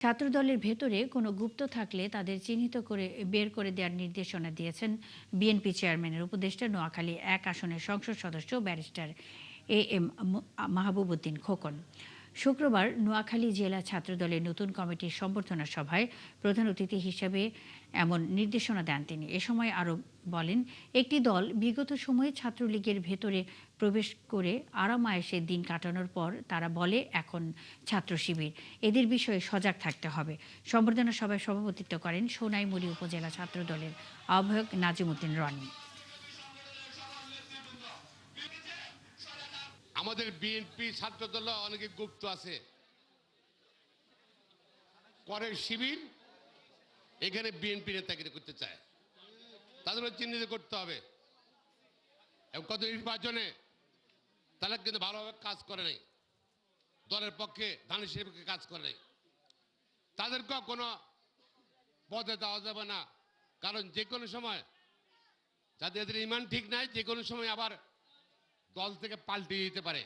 ছাত্রদলের ভেতরে কোনো গুপ্ত থাকলে তাদের চিহ্নিত করে বের করে দেওয়ার নির্দেশনা দিয়েছেন বিএনপি চেয়ারম্যানের উপদেষ্টা নোয়াখালী ১ আসনের সংসদ সদস্য barrister A M Mahbubuddin Khokon. শুক্রবার নোয়াখালী জেলা ছাত্রদলের নতুন কমিটির সম্বর্ধনা সভায় প্রধান অতিথি হিসেবে এমন নির্দেশনা দেন তিনি। এ সময় আরও বলেন, একটি দল বিগত সময়ে ছাত্রলীগের ভেতরে প্রবেশ করে আরাম-আয়েশে দিন কাটানোর পর তারা বলে এখন ছাত্র শিবির। এদের বিষয়ে সজাগ থাকতে হবে। সম্বর্ধনা সভায় সভাপতিত্ব করেন সোনাইমুড়ি উপজেলা ছাত্রদলের আহ্বায়ক নাজিমউদ্দিন রনি। আমাদের বিএনপি ছাত্রদল অনেকে গুপ্ত আছে, করে শিবির, এখানে বিএনপি নেতাগিরি করতে চায়, তাদেরও চিহ্নিত করতে হবে। এবং কত নির্বাচনে তারা কিন্তু ভালোভাবে কাজ করে নাই, দলের পক্ষে ধানের শীষের পক্ষে কাজ করে নাই, তাদেরকেও কোনো পদে দেওয়া যাবে না। কারণ যে কোনো সময় যাদের এদের ইমান ঠিক নাই, যে কোনো সময় আবার দল থেকে পাল্টে দিতে পারে।